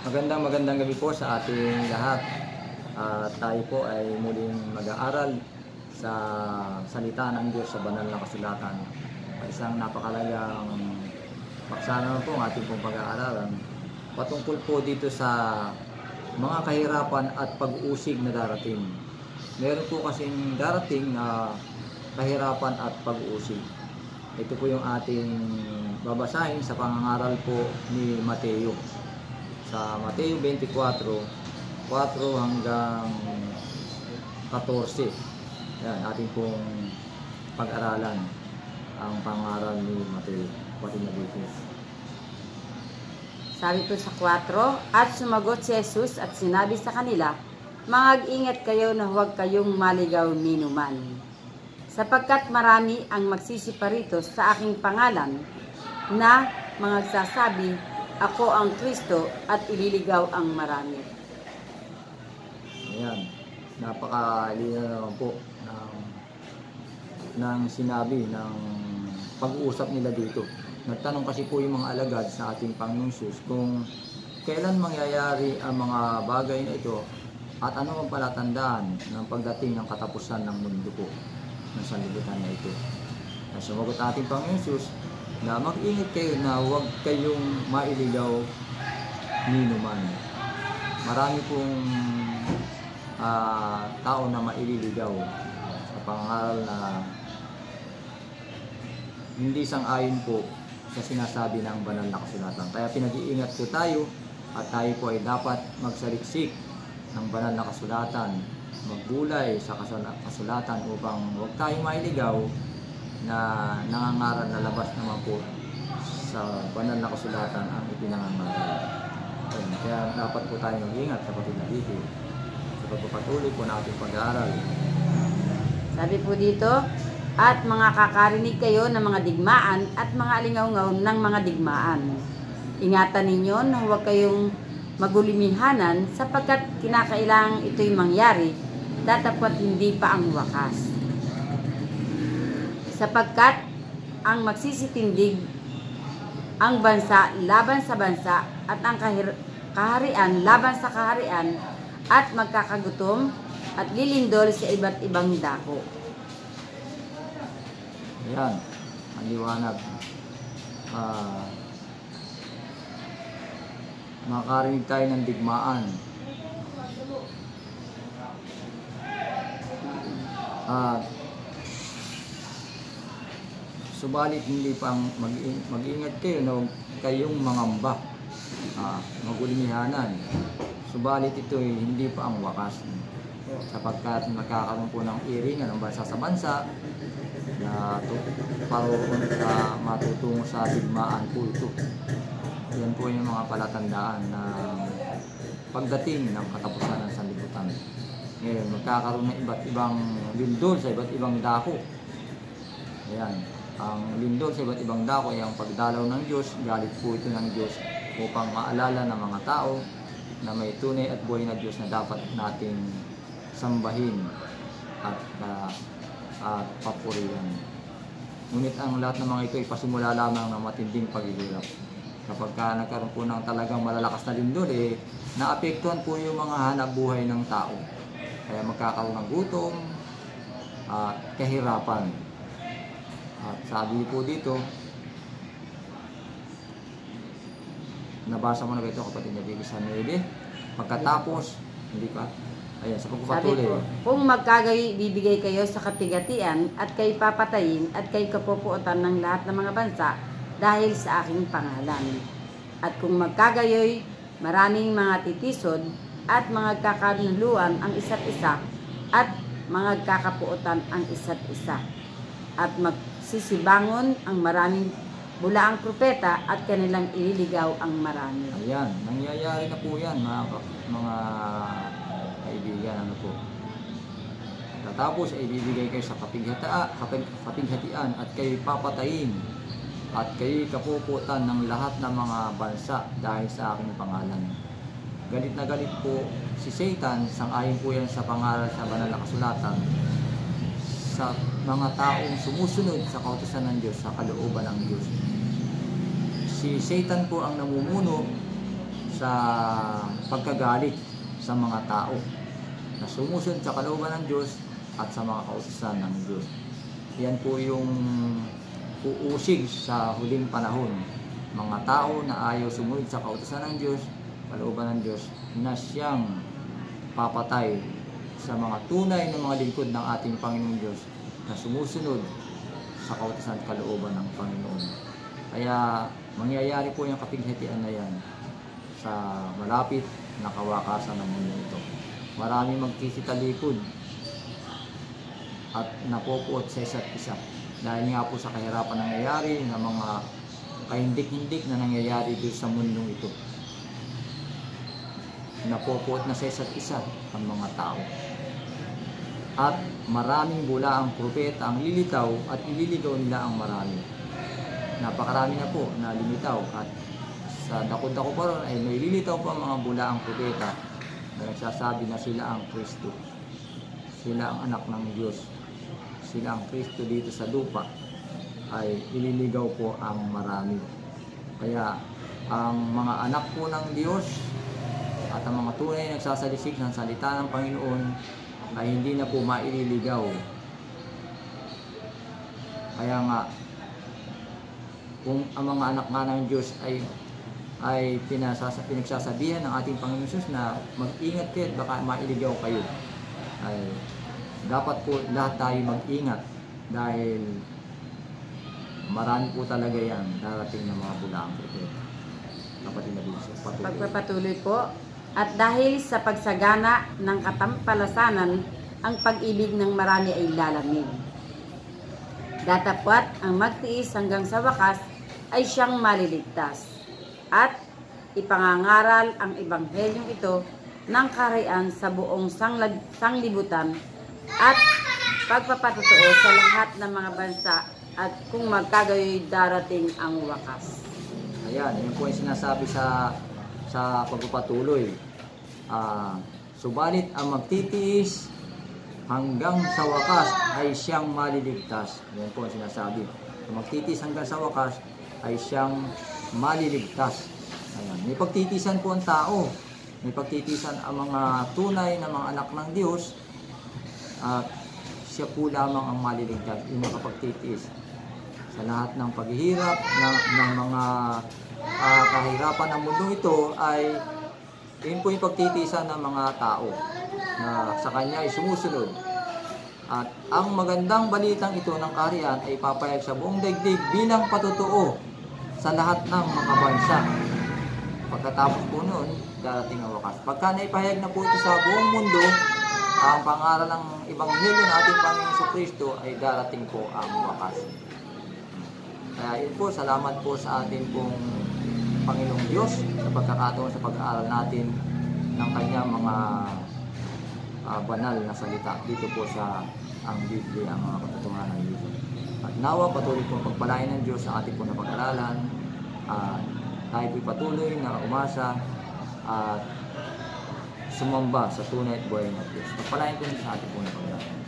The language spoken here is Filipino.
Magandang gabi po sa ating lahat. Tayo po ay muling mag-aaral sa salita ng Diyos sa banal na kasulatan. Isang napakalagang paksa naman po ang ating pong pag-aaralan. Patungkol po dito sa mga kahirapan at pag-uusig na darating. Meron po kasing darating na kahirapan at pag-uusig. Ito po yung ating babasahin sa pangangaral po ni Mateo. Sa Mateo 24, 4 hanggang 14. Yan, ating pong pag-aralan ang pangaral ni Mateo. Sabi po sa 4, at sumagot si Jesus at sinabi sa kanila, mag-ingat kayo na huwag kayong maligaw ninuman. Sapagkat marami ang magsisiparito sa aking pangalan na magsasabi, ako ang Kristo, at ililigaw ang marami. Ayan, napakalinaw naman po ng sinabi ng pag-uusap nila dito. Nagtanong kasi po yung mga alagad sa ating Panginoong Hesus kung kailan mangyayari ang mga bagay na ito at ano ang palatandaan ng pagdating ng katapusan ng mundo po ng sanlibutan na ito. Sumagot ating Panginoong Hesus na mag-ingat kayo na huwag kayong mailigaw ninuman. Marami pong tao na maililigaw sa pangaral na hindi sang-ayon po sa sinasabi ng banal na kasulatan. Kaya pinag-iingat po tayo at tayo po ay dapat magsaliksik ng banal na kasulatan, magbulay sa kasulatan upang huwag tayong mailigaw na nangangaral na labas naman po sa banal na kasulatan ang ipinangangaral. Kaya dapat po tayo mag-ingat kapatid na dito sa pagpapatuloy po na ating pag-aaral. Sabi po dito, at mga kakarinig kayo ng mga digmaan at mga alingaw-ngaw ng mga digmaan. Ingatan ninyo na huwag kayong magulimihanan sapagkat kinakailangan ito'y mangyari, datapwat hindi pa ang wakas. Sapagkat ang magsisitindig ang bansa laban sa bansa at ang kaharian laban sa kaharian at magkakagutom at lilindol sa iba't ibang dako. Ayan, ang liwanag. Makarinig tayo ng digmaan. Subalit hindi pang mag-ingat kayo na huwag kayong mangamba, magulihanan. Subalit ito hindi pa ang wakas, sapagkat magkakaroon po ng iringan ng bansa sa bansa na paroon sa matutungo sa digmaan po ito. Yan po yung mga palatandaan na pagdating ng katapusan ng sanlibutan. Ngayon, magkakaroon ng iba't ibang lindol sa iba't ibang dako. Ayan. Ang lindol sa iba't ibang dako ay ang pagdalaw ng Diyos. Galit po ito ng Diyos upang maalala ng mga tao na may tunay at buhay na Diyos na dapat nating sambahin at papurihan. Ngunit ang lahat ng mga ito ay pasimula lamang ng matinding paghihirap. Kapag nagkaroon po ng talagang malalakas na lindol, naapektuhan po yung mga hanap buhay ng tao. Kaya magkakaroon ng gutom at kahirapan. At sabi po dito, nabasa mo na ba ito kapatid na Bigis sa Nede? Pagkatapos, hindi pa. Ayan, sa pagpapatuloy. Sabi po, kung magkagay-bibigay kayo sa kapigatian at kay papatayin at kay kapupuotan ng lahat ng mga bansa dahil sa aking pangalan. At kung magkagayoy, maraming mga titisod at mga kakanuluan ang isa't isa at mga kakapuotan ang isa't isa. At magsisibangon ang maraming bulaang propeta at kanilang ililigaw ang marami. Ayan, nangyayari na po yan mga kaibigan. Ano po? Tapos ay ibibigay kayo sa kapighatian at kayo papatayin at kayo kapuputan ng lahat ng mga bansa dahil sa aking pangalan. Galit na galit po si Satan, sang-ayon po yan sa pangaral sa banal na kasulatan, sa mga taong sumusunod sa kautusan ng Diyos, sa kalooban ng Diyos. Si Satan po ang namumuno sa pagkagalit sa mga tao na sumusunod sa kalooban ng Diyos at sa mga kautusan ng Diyos. Yan po yung uusig sa huling panahon. Mga tao na ayaw sumunod sa kautusan ng Diyos, kalooban ng Diyos, na siyang papatay sa mga tunay na mga lingkod ng ating Panginoong Diyos na sumusunod sa kautusan at kalooban ng Panginoon. Kaya mangyayari po yung kapighatian na yan sa malapit na kawakasan ng mundo ito. Maraming magkikitalikod at napopuot sa isa't isa dahil nga po sa kahirapan nangyayari na mga kahindik-hindik na nangyayari dito sa mundong ito. Napopuot na sa isa't isa ang mga tao. At maraming bula ang propeta ang lilitaw at ililigaw nila ang marami. Napakarami na po na limitaw at sa dako-dako pa ron ay may lilitaw pa mga bula ang propeta na nagsasabi na sila ang Kristo. Sila ang anak ng Diyos. Sila ang Kristo dito sa lupa. Ay ililigaw po ang marami. Kaya ang mga anak po ng Diyos at ang mga tunay na nagsasalisik ng salita ng Panginoon ay hindi na po maililigaw. Kaya nga, kung ang mga anak nga ng Diyos ay pinagsasabihan ng ating Panginoon Jesus na mag-ingat kayo at baka mailigaw kayo, ay dapat po lahat tayo mag-ingat dahil marami po talaga yan darating na mga bulaang propeta. Kapatid na Binso, Pagpapatuloy po. At dahil sa pagsagana ng katampalasanan, ang pag-ibig ng marami ay lalamig. Datapwat ang magtiis hanggang sa wakas ay siyang maliligtas. At ipangangaral ang ebanghelyong ito ng kaharian sa buong sanglibutan at pagpapatotoo sa lahat ng mga bansa at kung magkagayoy darating ang wakas. Ayan, yun po yung sinasabi sa pagpapatuloy. Subalit ang magtitiis hanggang sa wakas ay siyang maliligtas. Yan po ang sinasabi. Ang magtitiis hanggang sa wakas ay siyang maliligtas. Ayan. May pagtitisan po ang tao. May pagtitisan ang mga tunay na mga anak ng Diyos. At siya po lamang ang maliligtas. Yung makapagtitiis sa lahat ng paghihirap ng mga kahirapan ng mundo ito ay yun po yung pagtitisan ng mga tao na sa kanya ay sumusunod. At ang magandang balitang ito ng kaharian ay papayag sa buong daigdig bilang patotoo sa lahat ng mga bansa. Pagkatapos po noon, darating ang wakas. Pagka naipahayag na po ito sa buong mundo, ang pangaral ng Ebanghelyo ng ating Panginoon Kristo ay darating po ang wakas. Kaya yun po, salamat po sa ating pong Panginoong Diyos sa pagkakataon sa pag-aaral natin ng kanyang mga banal na salita dito po sa ang Biblia, ang mga katotohanan dito. At nawa patuloy po pagpalain ng Diyos sa ating po na pag-aralan. Tayo po'y patuloy na umasa at sumamba sa tunay at buhay ng Diyos. Pagpalain po sa ating po na pag-aralan.